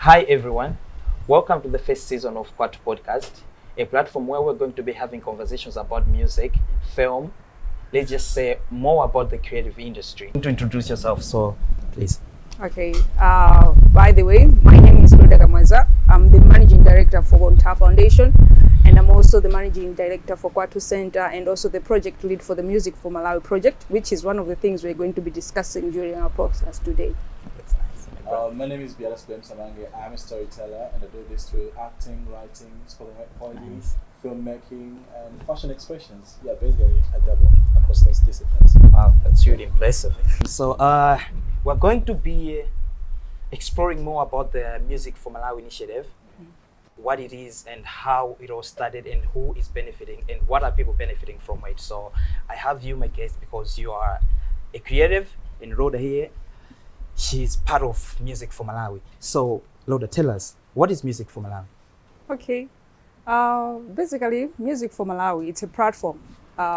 Hi everyone, welcome to the first season of Kwathu podcast, a platform where we're going to be having conversations about music, film, let's just say more about the creative industry. To introduce yourself, so please. Okay, by the way, my name is Rhoda Kamwaza. I'm the Managing Director for Kwathu Foundation, and I'm also the Managing Director for Kwathu Center and also the project lead for the Music4Malawi project, which is one of the things we're going to be discussing during our podcast today. My name is Beatus, Msamanage. I'm a storyteller and I do this through acting, writing, spoken word poetry, filmmaking, and fashion expressions. Yeah, basically I double across those disciplines. Wow, that's really impressive. So we're going to be exploring more about the Music4Malawi initiative, what it is and how it all started and who is benefiting and what are people benefiting from it. So I have you, my guest, because you are a creative in Rhoda here. She's part of Music4Malawi. So, Rhoda, tell us, what is Music4Malawi? Okay, basically Music4Malawi, it's a platform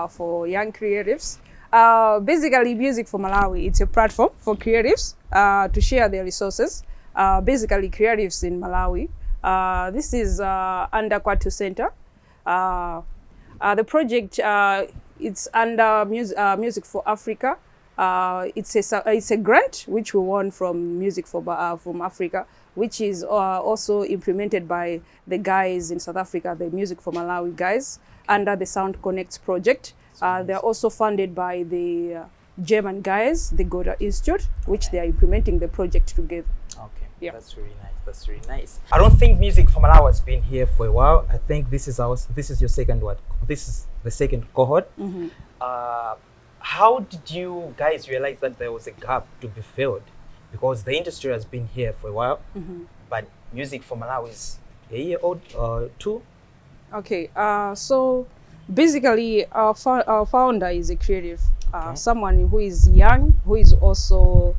for young creatives. Basically Music4Malawi, it's a platform for creatives to share their resources. Basically creatives in Malawi. This is under Kwathu Center. The project, it's under Music for Africa. It's a grant which we won from from Africa, which is also implemented by the guys in South Africa, the Music4Malawi guys, under the Sound Connects project. They're also funded by the German guys, the Rhoda Institute, which they are implementing the project together. Okay, yeah, that's really nice. That's really nice. I don't think Music4Malawi has been here for a while. I think this is your second one. This is the second cohort. How did you guys realize that there was a gap to be filled? Because the industry has been here for a while, but Music4Malawi is a year old or two. Okay, so basically our founder is a creative, someone who is young, who is also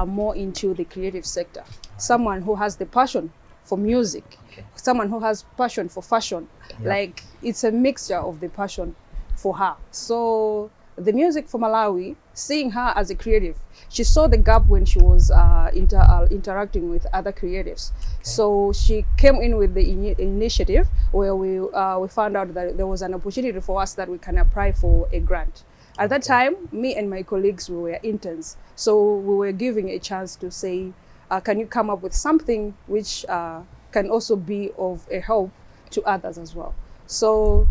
more into the creative sector, someone who has the passion for music, someone who has passion for fashion. Like it's a mixture of the passion for her. So the Music4Malawi, seeing her as a creative, she saw the gap when she was interacting with other creatives. So she came in with the initiative where we found out that there was an opportunity for us that we can apply for a grant. At that time, me and my colleagues, we were interns. So we were giving a chance to say, can you come up with something which can also be of a help to others as well? So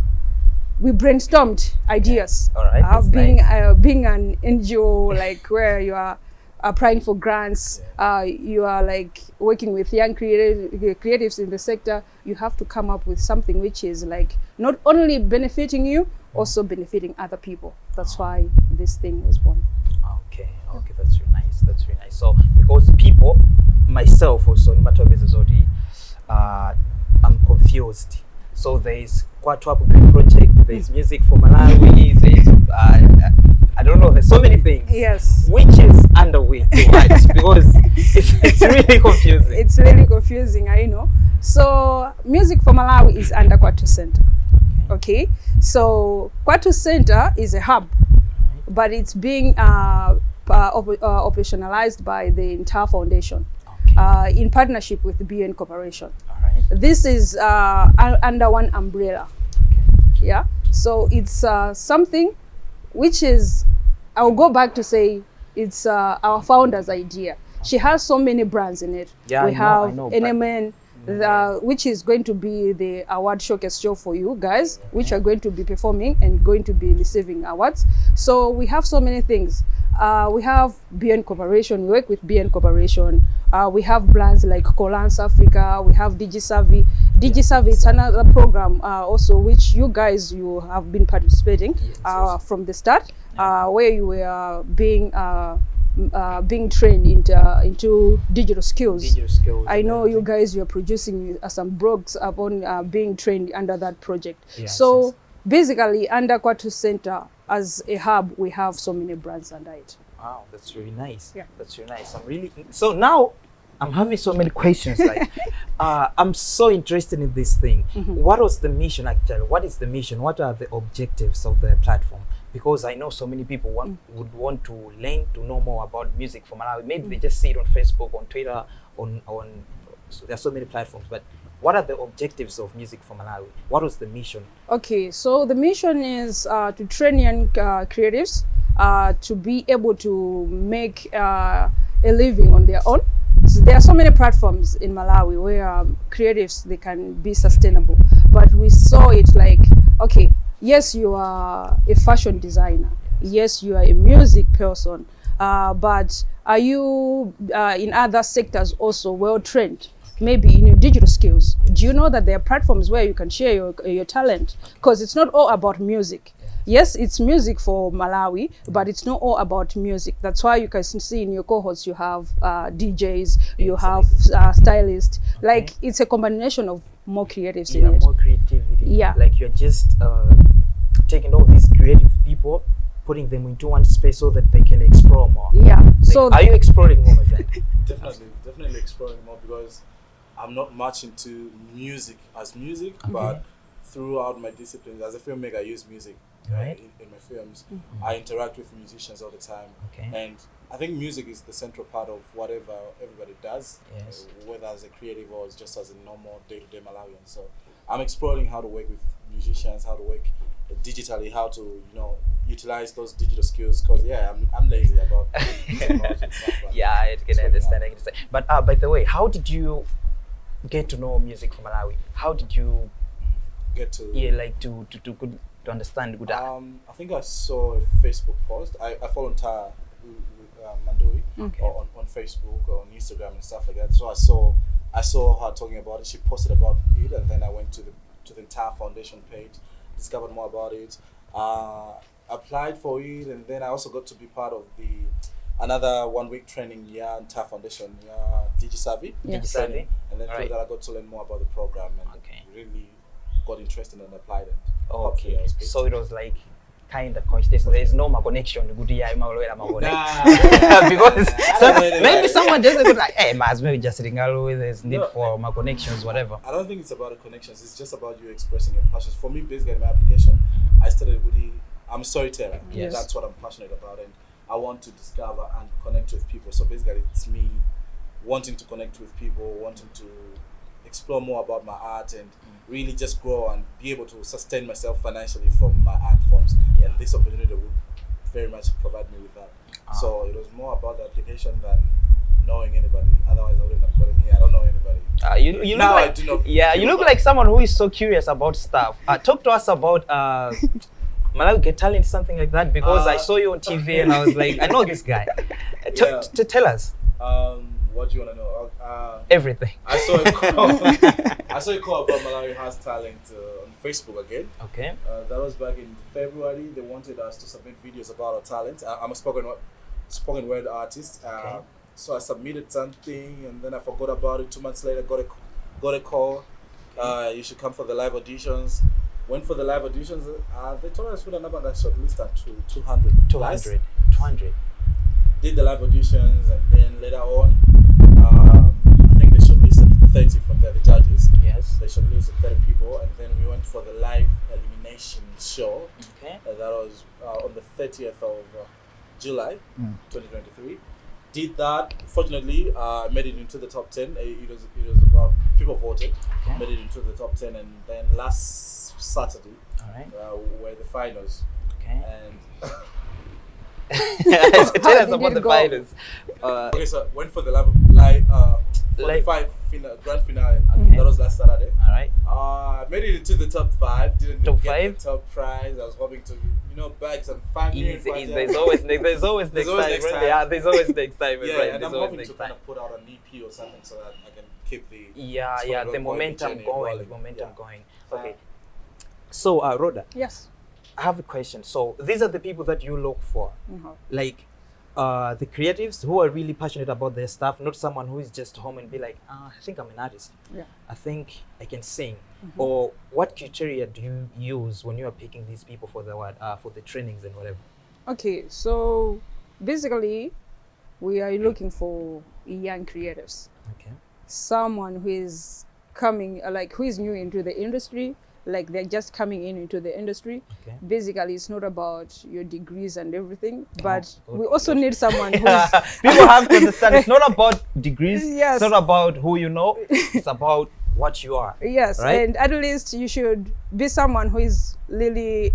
we brainstormed ideas. All right, being an NGO, like where you are applying for grants, you are like working with young creatives in the sector, you have to come up with something which is like not only benefiting you, also benefiting other people. That's why this thing was born. Okay, that's really nice. That's really nice. So because people, myself also in matter of business already, I'm confused. So there is Kwathu project, there is Music4Malawi, there is I don't know, there's so many things. Yes. Which is underway too much because it's really confusing. It's really confusing, I know. So Music4Malawi is under Kwathu Center. Okay. So Kwathu Center is a hub, but it's being operationalized by the entire foundation in partnership with the BN Corporation. This is under one umbrella. Yeah, so it's something which is, I'll go back to say, it's our founder's idea. She has so many brands in it. Yeah, we have know, NMN, which is going to be the award showcase show for you guys, which are going to be performing and going to be receiving awards. So we have so many things. We have BN Corporation, we work with BN Corporation. We have brands like Colans Africa, we have DigiSavvy. DigiSavvy, it's another program also which you guys, you have been participating from the start, where you were being trained into digital skills. I know you guys, you're producing some blogs upon being trained under that project. So basically under Kwathu Center as a hub, we have so many brands under it. Wow, that's really nice. Yeah, that's really nice. So now I'm having so many questions. Like, I'm so interested in this thing. What was the mission actually? What is the mission? What are the objectives of the platform? Because I know so many people would want to learn to know more about Music4Malawi. Maybe they just see it on Facebook, on Twitter, on So there are so many platforms, but what are the objectives of Music for Malawi? What was the mission? Okay, so the mission is to train young creatives to be able to make a living on their own. So there are so many platforms in Malawi where creatives, they can be sustainable. But we saw it like, okay, yes, you are a fashion designer. Yes, you are a music person. But are you in other sectors also well trained? Maybe in your digital skills. Do you know that there are platforms where you can share your talent? Because it's not all about music. Yes, it's music for Malawi, but it's not all about music. That's why you can see in your cohorts you have DJs, you have stylists. Like, it's a combination of more creatives in it. More creativity. Yeah. Like, you're just taking all these creative people, putting them into one space so that they can explore more. Yeah. Like, So are you exploring more of that? Definitely exploring more, because I'm not much into music as music, but throughout my disciplines as a filmmaker, I use music in my films. I interact with musicians all the time, and I think music is the central part of whatever everybody does, whether as a creative or just as a normal day-to-day Malawian. So I'm exploring how to work with musicians, how to work digitally, how to utilize those digital skills. Because I'm lazy about technology and stuff. But Yeah, I can understand. But by the way, how did you get to know Music for Malawi? How did you get to to understand good art? I think I saw a Facebook post. I follow Tara Mandui on Facebook or on Instagram and stuff like that. So I saw her talking about it. She posted about it, and then I went to the entire foundation page, discovered more about it, applied for it, and then I also got to be part of another 1 week training in entire foundation, DigiSavvy. DigiSavvy. And then through that I got to learn more about the program and really got interested and applied it. Okay, so it was like kind of coincidence. There is no connection. Because maybe someone just go like, hey, maybe just there's need for my connections, whatever. I don't think it's about the connections. It's just about you expressing your passions. For me, basically, in my application, I started with I'm a storyteller. Yes. That's what I'm passionate about, and I want to discover and connect with people. So basically, it's me wanting to connect with people, wanting to explore more about my art and really just grow and be able to sustain myself financially from my art forms. And this opportunity would very much provide me with that. So it was more about the application than knowing anybody. Otherwise, I wouldn't have gotten here. I don't know anybody. You look like, I do know. Yeah, you look like someone who is so curious about stuff. Talk to us about Malawi Get Talent, something like that, because I saw you on TV and I was like, I know this guy. Tell us. What do you want to know? Everything. I saw a call about Malawi Has Talent on Facebook again. Okay. That was back in February. They wanted us to submit videos about our talent. I'm a spoken word artist. So I submitted something and then I forgot about it. 2 months later, got a call. You should come for the live auditions. Went for the live auditions. They told us we don't have a shortlisted to 200. 200. Did the live auditions, and then later on, I think they shortlisted 30 from there, the judges. Yes. They shortlisted 30 people, and then we went for the live elimination show. Okay. That was on the 30th of July, 2023. Did that. Fortunately, made it into the top 10. It was about people voted. Okay. Made it into the top 10, and then last Saturday, were the finals. Okay. And tell us about the finals. Okay, so went for the grand finale. Okay. That was last Saturday. All right. Made it into the top 5. Didn't top get 5? the top prize. I was hoping to, bag some 5 million. There's always next time. Yeah, there's always next time. Yeah, right? and I'm hoping to kind of put out an EP or something so that I can keep the the momentum going. Okay. So Rhoda. Yes. I have a question. So these are the people that you look for, like the creatives who are really passionate about their stuff, not someone who is just home and be like, I think I'm an artist. Yeah. I think I can sing. Or what criteria do you use when you are picking these people for the trainings and whatever? Okay, so basically, we are looking for young creatives. Okay. Someone who is coming, who is new into the industry. like they're just coming into the industry. Okay. Basically, it's not about your degrees and everything, but good, we also good. need someone who's People have to understand it's not about degrees. Yes. It's not about who you know. It's about what you are. yes, Right? and at least you should be someone who is really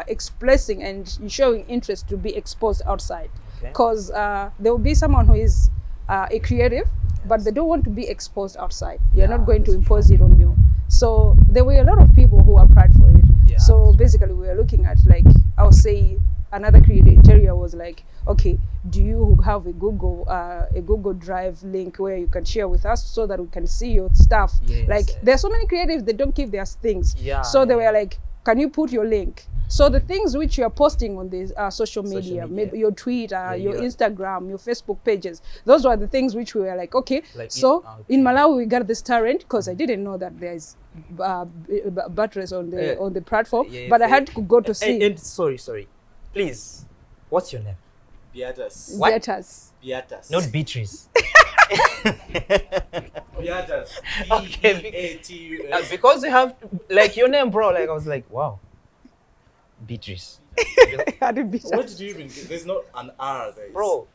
expressing and showing interest to be exposed outside. Okay. Because there will be someone who is a creative, but they don't want to be exposed outside. We are Yeah, not going to that's impose it on you. So there were a lot of people who applied for it. Yeah, So basically, we were looking at, like, I would say another criteria was like, okay, do you have a Google Drive link where you can share with us so that we can see your stuff? Yes, Like, yes. there are so many creatives that don't keep their things. Yeah, So they yeah. were like, can you put your link? So the things which you are posting on the social media, media. maybe your Twitter, your yeah. Instagram, your Facebook pages, those were the things which we were like, okay, Like so okay. in Malawi we got this talent, because I didn't know that there's batteries on the platform, Yes, but I yes. had to go to see And sorry. Please, what's your name? Beatus. What? Beatus. Beatus. Not Beatrice. Beatus. Okay, B-E-A-T-U-S. because you have like your name, bro. Like I was like, wow, Beatrice, Had it Beatus. What did you even do? There's not an R there. bro.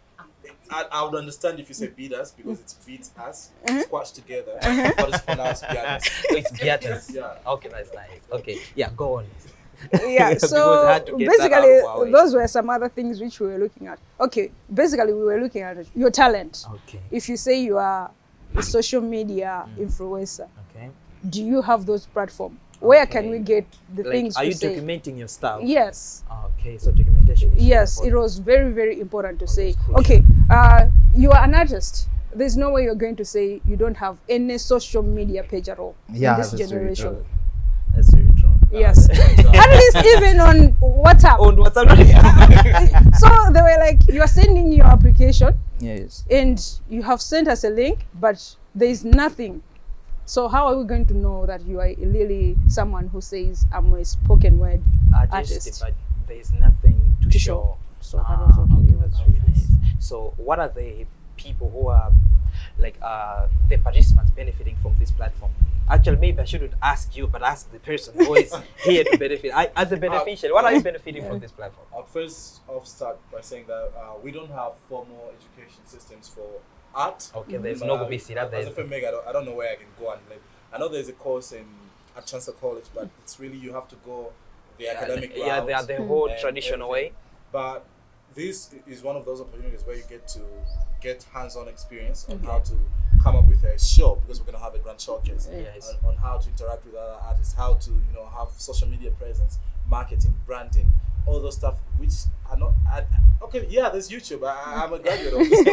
I would understand if you say Beatus because it's beat us, squashed together, but it's pronounced Beatus. It's Beatus. Yeah. Okay, that's nice. Okay, yeah, go on. Yeah, Because I so had to get that out basically of our way. those were some other things which we were looking at. Okay, basically we were looking at your talent. Okay. If you say you are a social media influencer, Okay. do you have those platforms? Where can we get the Like, things are to you say? documenting your stuff? Yes. Okay, so documentation. is Yes, very it was very, very important to say, crucial. okay, you are an artist. There's no way you're going to say you don't have any social media page at all in this generation. That's very true. Yes. At least even on WhatsApp. On WhatsApp. So they were like, you are sending your application Yes. and you have sent us a link, but there is nothing. So how are we going to know that you are really someone who says, I'm a spoken word artist? But there is nothing to To show. show. So that was what we Okay, were that's doing. really nice. So what are the people who are like the participants benefiting from this platform? Actually, maybe I shouldn't ask you, but ask the person who is here to benefit. As a beneficiary, what are you benefiting from this platform? I'll first start by saying that we don't have formal education systems for art. Okay, there's in no Malawi. obesity there. As a filmmaker, I don't know where I can go and like. I know there's a course at Chancellor College, but it's really you have to go the academic route. Yeah, they are the whole and traditional way. everything. But this is one of those opportunities where you get to get hands-on experience on how to come up with a show, because we're going to have a grand showcase Yes. on how to interact with other artists, how to have social media presence, marketing, branding, all those stuff which are not okay. Yeah, there's YouTube. I'm a graduate of this.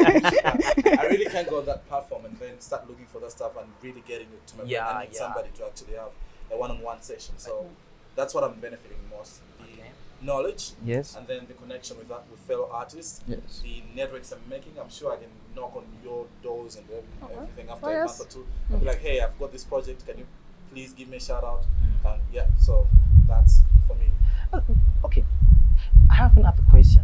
I really can't go on that platform and then start looking for that stuff and really getting it to my brain. I need somebody to actually have a one-on-one session. So that's what I'm benefiting most. The knowledge, Yes. and then the connection with fellow artists, Yes. the networks I'm making. I'm sure I can knock on your doors and everything after Oh, a yes. month or two. I'll be like, hey, I've got this project. Can you please give me a shout out? And so that's for me. Okay, I have another question.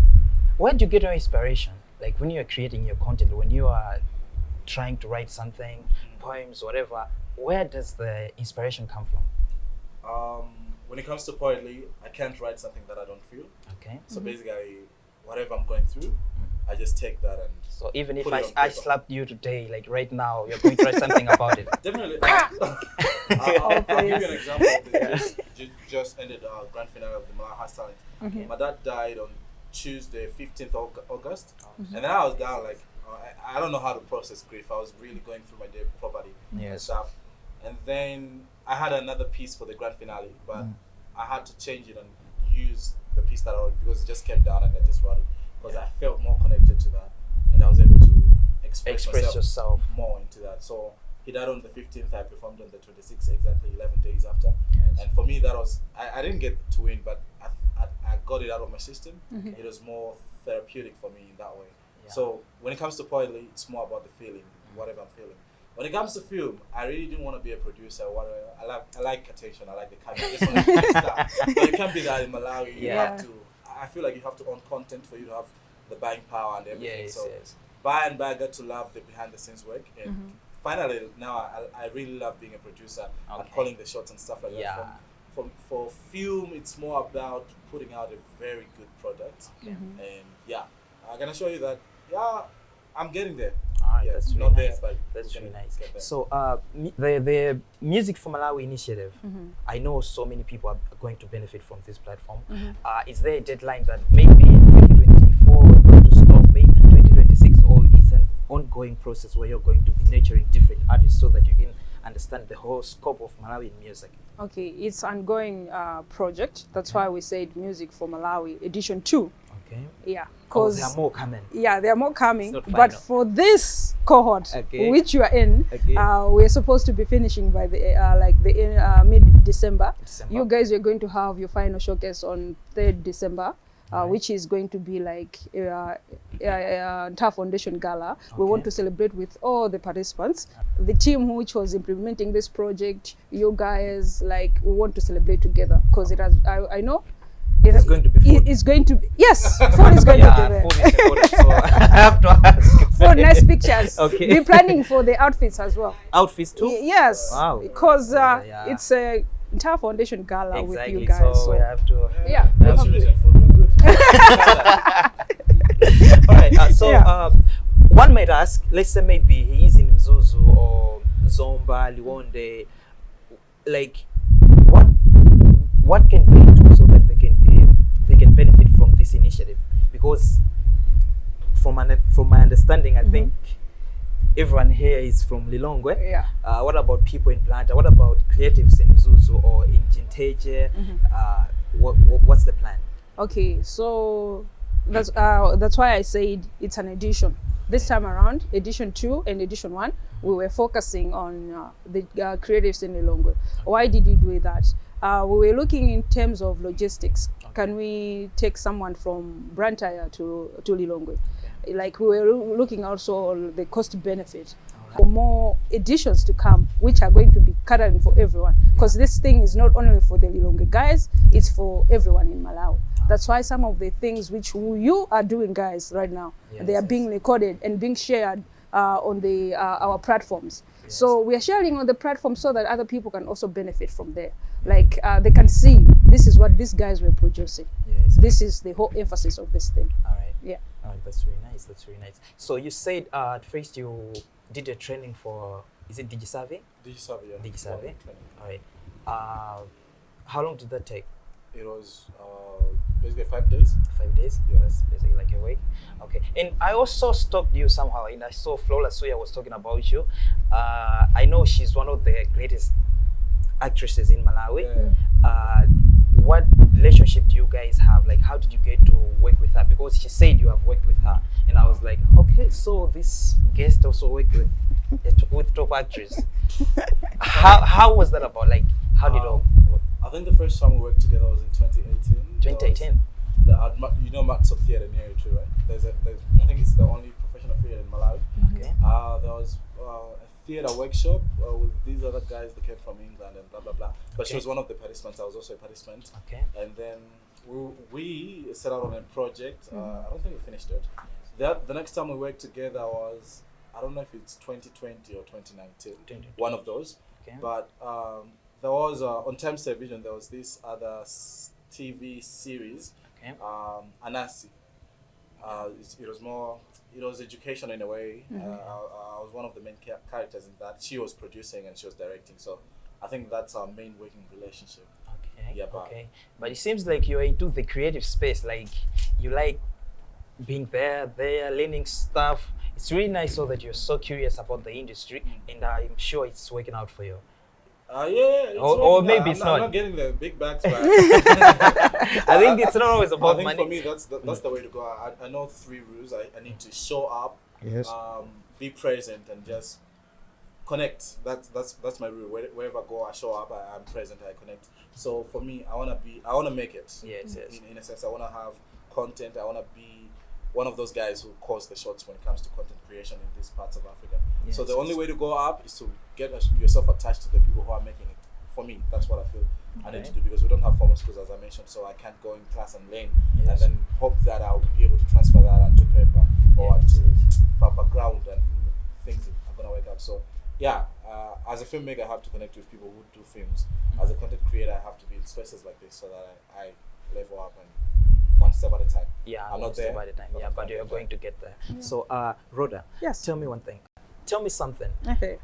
Where do you get your inspiration? Like when you are creating your content, when you are trying to write something, poems, whatever, where does the inspiration come from? When it comes to poetry, I can't write something that I don't feel. Okay. So basically, whatever I'm going through, I just take that and So even if put it on I paper. slapped you today, like right now, you're going to write something about it. Definitely. I'll give you an example of the just ended grand finale of the Malawi Host Talent. My dad died on Tuesday, 15th of August. And then I was down like, I don't know how to process grief. I was really going through my day properly and Yes. stuff. And then I had another piece for the grand finale, but I had to change it and use the piece that I wrote because it just came down and I just wrote it because I felt more connected to that and I was able to express myself yourself. more into that. So he died on the 15th, I performed on the 26th, exactly 11 days after. Yes. And for me, that was, I didn't get to win, but I got it out of my system. It was more therapeutic for me in that way. Yeah. So when it comes to poetry, it's more about the feeling, whatever I'm feeling. When it comes to film, I really didn't want to be a producer or whatever. I like attention, I like the camera. I just want to be a star. But you can't be that in Malawi. You have to, I feel like you have to own content for you to have the buying power and everything. Yes, so yes. by and by, I got to love the behind the scenes work. And finally, now I really love being a producer and calling the shots and stuff like that. for film, it's more about putting out a very good product. Mhm. And yeah, I can assure you that I'm getting there. Alright, Yeah, that's not really there, nice. but That's we're really gonna nice. get there. So, the Music for Malawi initiative, Mhm. I know so many people are going to benefit from this platform. Mhm. Is there a deadline that maybe 2024 we're going to stop, maybe 2026, or it's an ongoing process where you're going to be nurturing different artists so that you can understand the whole scope of Malawi music? Okay, it's ongoing project. That's Okay. why we said Music for Malawi Edition 2. Okay. Yeah, Oh, because there are more coming. yeah, there are more coming. It's not But final. for this cohort, Okay. which you are in, Okay. we're supposed to be finishing by the mid-December. December. You guys are going to have your final showcase on 3rd December. Right. Which is going to be like entire foundation gala. We Okay. want to celebrate with all the participants. The team which was implementing this project, you guys, like, we want to celebrate together because it has. I know. There's going to be food. It's going to be, yes, food is going to be there. Food is important, so I have to ask. For nice pictures. Okay. Be planning for the outfits as well. Outfits too? Yes. Wow. Because Yeah. it's a entire foundation gala with Exactly, you guys. so we have to... Yeah. That's really food will be good. All right, so Yeah. one might ask, let's say maybe he is in Mzuzu or Zomba, Liwonde, like what can they do so that they can benefit from this initiative? Because from my understanding, I think everyone here is from Lilongwe. Yeah. What about people in Planta? What about creatives in Mzuzu or in Jinteje? What's the plan? Okay, so that's why I said it's an edition. This time around, edition 2 and edition 1, we were focusing on the creatives in Lilongwe. Why did we do that? We were looking in terms of logistics. Okay. Can we take someone from Brantaya to Lilongwe? Okay. Like, we were looking also on the cost benefit. Alright. For more editions to come, which are going to be catering for everyone. Because this thing is not only for the Lilongwe guys, it's for everyone in Malawi. That's why some of the things which you are doing, guys, right now, they are being recorded and being shared on the our platforms. Yes. So we are sharing on the platform so that other people can also benefit from there. Like, they can see this is what these guys were producing. Yes. This is the whole emphasis of this thing. All right. Yeah. All right, that's really nice. That's really nice. So you said at first you did a training for, is it DigiSurvey? DigiSurvey, yeah. DigiSurvey. Training. All right. How long did that take? It was basically 5 days. 5 days? Yeah. That's basically like a week. Okay. And I also stalked you somehow, and I saw Flawless Suya was talking about you. I know she's one of the greatest actresses in Malawi. Yeah. What relationship do you guys have? Like, how did you get to work with her? Because she said you have worked with her, and I was like, okay, so this guest also worked with top actress. How was that about? Like, how did it all work? I think the first time we worked together was in 2018. 2018. You know Matt's of theatre near you too, right? I think it's the only professional theatre in Malawi. Okay. There was a theatre workshop with these other guys that came from England and blah blah blah. But she Okay. was one of the participants. I was also a participant. Okay. And then we set out on a project. I don't think we finished it. The next time we worked together was, I don't know if it's 2020 or 2019. 2020. One of those. Okay. But there was on Times Television. There was this other TV series, Okay. Anasi. It was more. It was education in a way. I was one of the main characters in that. She was producing and she was directing. So I think that's our main working relationship. Okay. Yeah, but- okay. But it seems like you're into the creative space. Like, you like being there, learning stuff. It's really nice so that you're so curious about the industry, and I'm sure it's working out for you. Yeah. It's Or working. maybe it's I'm not. not getting the big bags, but I think it's not always I about think money. for me that's the way to go. I know 3 rules. I need to show up, Yes. be present, and just connect. That's my rule. Wherever I go, I show up. I'm present. I connect. So for me, I wanna make it. Yes. In a sense, I wanna have content. I wanna be one of those guys who calls the shots when it comes to content creation in these parts of Africa. So Yes, the only yes. way to go up is to get yourself attached to the people who are making it. For me, that's what I feel I need to do, because we don't have formal schools, as I mentioned, so I can't go in class and learn and Yes. then hope that I'll be able to transfer that onto paper or Yes. to paper ground and things are gonna work out. So yeah, as a filmmaker, I have to connect with people who do films. As a content creator, I have to be in spaces like this so that I level up and one step at a time. Yeah, I'm one not step there. at a time. Yeah, but you're going to get there. Yeah. So, Rhoda, Yes. tell me one thing. Tell me something. Okay.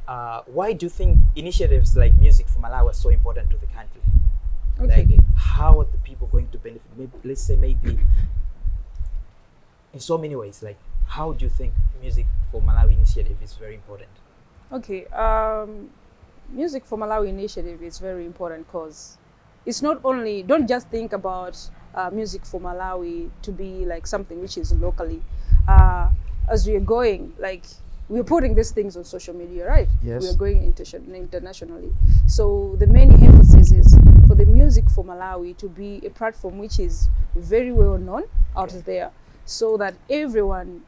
Why do you think initiatives like Music for Malawi are so important to the country? Okay. Like, how are the people going to benefit? Maybe, let's say maybe in so many ways. Like, how do you think Music for Malawi initiative is very important? Okay. Music for Malawi initiative is very important because it's not only, don't just think about Music for Malawi to be like something which is locally. As we are going, like, we're putting these things on social media, right? Yes. We are going internationally. So the main emphasis is for the Music for Malawi to be a platform which is very well known out there, so that everyone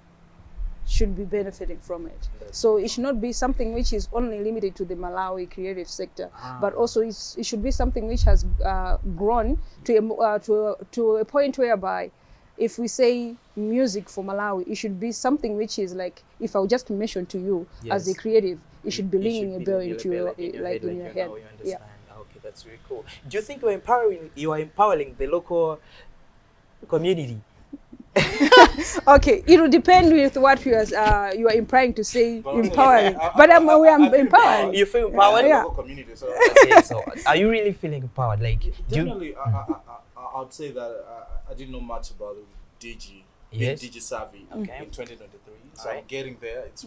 should be benefiting from it. So it should not be something which is only limited to the Malawi creative sector, but also it should be something which has grown to a point whereby if we say Music for Malawi, it should be something which is like, if I just mention to you as a creative, it should be ringing a bell into your head. You understand. Okay, that's very cool. Do you think you are empowering the local community? Okay, it will depend with what you are implying to say empowering. But we are I feel empowering. You feel empowered? Yeah. Yeah. Local community, so Okay, so are you really feeling empowered? Like, definitely, I'd say that I didn't know much about Digi, Yes. Digi savvy Okay. in 2023. So Alright. I'm getting there. It's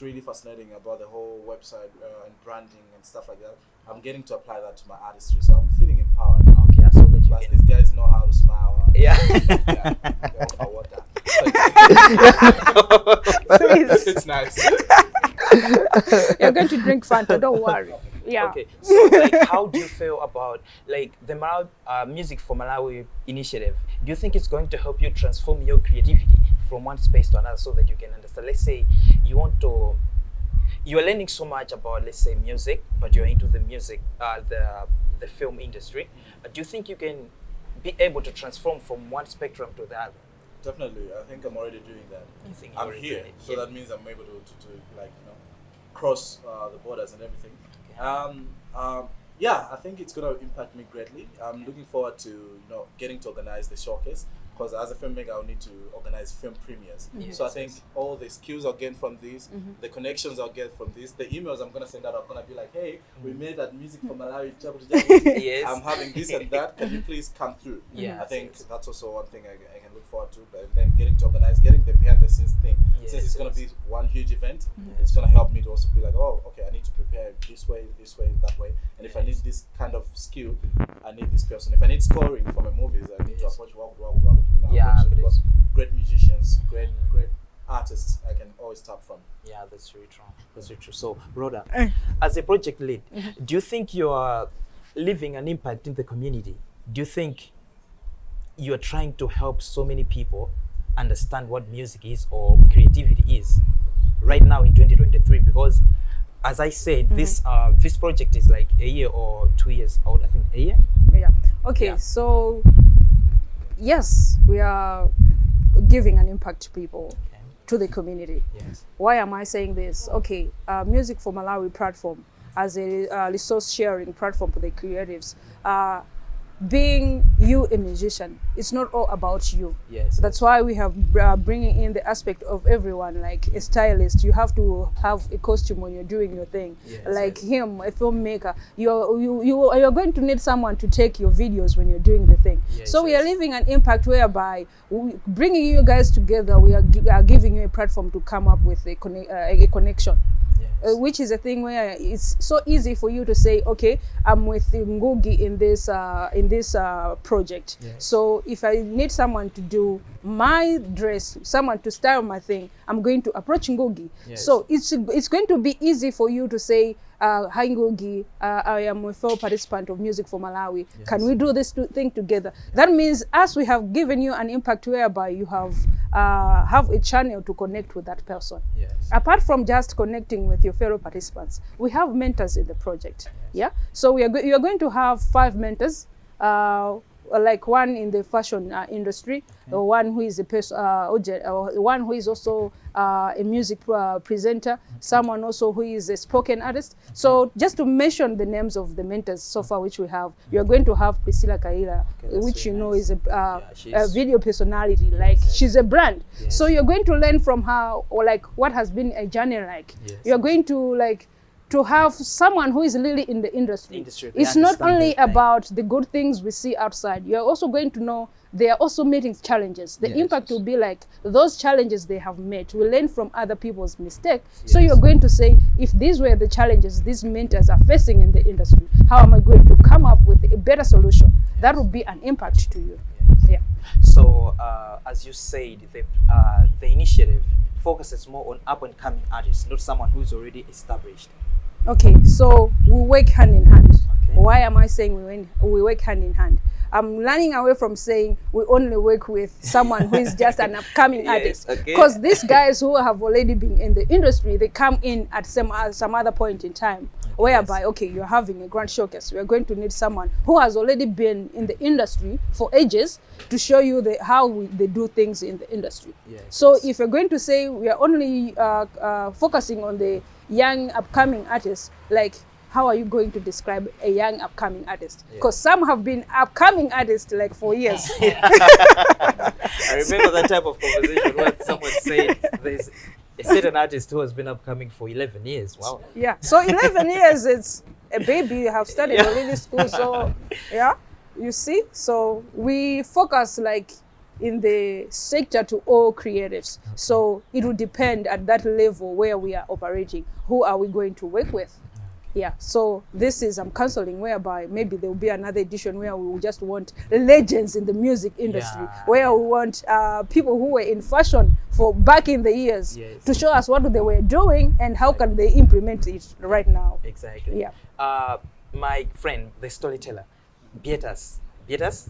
really fascinating about the whole website and branding and stuff like that. I'm getting to apply that to my artistry, so I'm feeling empowered. Okay, I saw that you Plus, can. these guys know how to smile. And, Yeah. they offer water. Please. It's nice. You're going to drink Fanta, don't worry. Yeah. Okay, so like, how do you feel about like the Music for Malawi initiative? Do you think it's going to help you transform your creativity from one space to another so that you can understand? Let's say you are learning so much about, let's say, music, but you're into the music, the film industry. Do you think you can be able to transform from one spectrum to the other? Definitely, I think I'm already doing that. You think you're I'm already here, doing it? so Yeah. that means I'm able to like cross the borders and everything. Yeah, I think it's gonna impact me greatly. I'm looking forward to getting to organize the showcase, because as a filmmaker I'll need to organize film premieres. Yes, So I think yes. all the skills I'll gain from this, the connections I'll get from this, the emails I'm gonna send out are gonna be like, hey, we made that Music for Malawi. Yes. I'm having this and that. Can you please come through? Yeah, I think yes. that's also one thing I can look forward to. But then getting to organize, getting the behind the scenes thing. Yes, Since it's gonna yes. be one huge event, it's gonna help me to also be like, oh, okay, I need to prepare this way, that way. And if I need this kind of skill, I need this person. If I need scoring for my movies, I need to Yes. approach Yeah, I've but got it's- great musicians, great artists I can always tap from. Yeah, that's very true. That's very true. So, Rhoda, as a project lead, do you think you are leaving an impact in the community? Do you think you are trying to help so many people understand what music is or creativity is right now in 2023? Because, as I said, this project is like a year or 2 years old. I think a year. Yeah. Okay. Yeah. So yes, we are giving an impact to people, Okay. to the community. Yes. Why am I saying this? Okay, Music for Malawi platform as a resource sharing platform for the creatives. Being you a musician, it's not all about you. Yes. That's why we have bringing in the aspect of everyone. Like a stylist, you have to have a costume when you're doing your thing. Yes, Like yes. him, a filmmaker, you're going to need someone to take your videos when you're doing the thing. Yes, So we are yes. leaving an impact whereby bringing you guys together, we are giving you a platform to come up with a connection. Yes. Which is a thing where it's so easy for you to say, okay, I'm with Ngugi in this project. Yes. So if I need someone to do my dress, someone to style my thing, I'm going to approach Ngugi. Yes. So it's going to be easy for you to say, hi Ngugi, I am a fellow participant of Music for Malawi. Yes. Can we do this thing together? That means as we have given you an impact whereby you have a channel to connect with that person. Yes. Apart from just connecting with your fellow participants, we have mentors in the project. Yes. Yeah. So you are going to have 5 mentors like one in the fashion industry, one who is a person, one who is also a music presenter, someone also who is a spoken artist. So just to mention the names of the mentors so far which we have, you are going to have Priscilla Kaila, which you know is a video personality, like she's a brand. So you're going to learn from her, or like what has been a journey like. You're going to like to have someone who is really in the industry. It's not only about the good things we see outside. You're also going to know they are also meeting challenges. The impact will be like those challenges they have met. We learn from other people's mistakes. So you're going to say, if these were the challenges these mentors are facing in the industry, how am I going to come up with a better solution? That would be an impact to you. Yeah. So as you said, the initiative focuses more on up-and-coming artists, not someone who's already established. Okay, so we work hand in hand. Why am I saying we work hand in hand? I'm running away from saying we only work with someone who is just an upcoming artist. Because these guys who have already been in the industry, they come in at some other point in time, whereby, okay, you're having a grand showcase. We're going to need someone who has already been in the industry for ages to show you how they do things in the industry. So if you're going to say we are only focusing on the young upcoming artists, like how are you going to describe a young upcoming artist? Because some have been upcoming artists like for years. I remember that type of conversation where someone said there's a certain artist who has been upcoming for 11 years. Wow. Yeah, so 11 years, it's a baby. You have studied already school, so yeah, you see. So we focus like in the sector to all creatives. So it will depend at that level where we are operating. Who are we going to work with? Yeah, so this is counseling, whereby maybe there will be another edition where we will just want legends in the music industry, where we want people who were in fashion for back in the years to show us what they were doing and how can they implement it right now. Exactly. Yeah. My friend, the storyteller, Beatus. Beatus?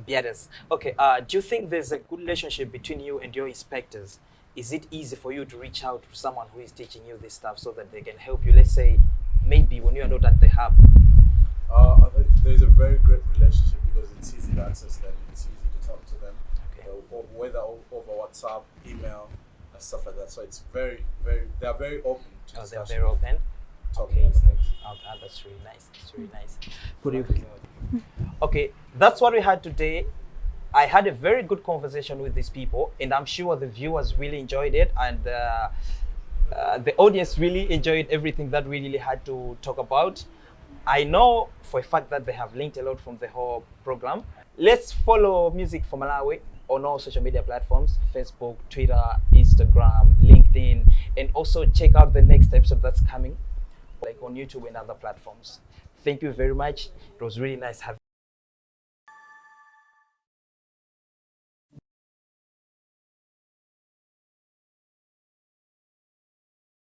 Beatus. Okay, do you think there's a good relationship between you and your inspectors? Is it easy for you to reach out to someone who is teaching you this stuff so that they can help you? Let's say, maybe when you are not at the hub. There's a very great relationship because it's easy to access them, it's easy to talk to them, whether over WhatsApp, email, and stuff like that. So it's very, they are very open to discussion. They're very open? Talking about things. That's really nice. That's really nice. Okay, that's what we had today. I had a very good conversation with these people, and I'm sure the viewers really enjoyed it, and the audience really enjoyed everything that we really had to talk about. I know for a fact that they have learned a lot from the whole program. Let's follow Music4Malawi on all social media platforms: Facebook, Twitter, Instagram, LinkedIn, and also check out the next episode that's coming, like on YouTube and other platforms. Thank you very much. It was really nice having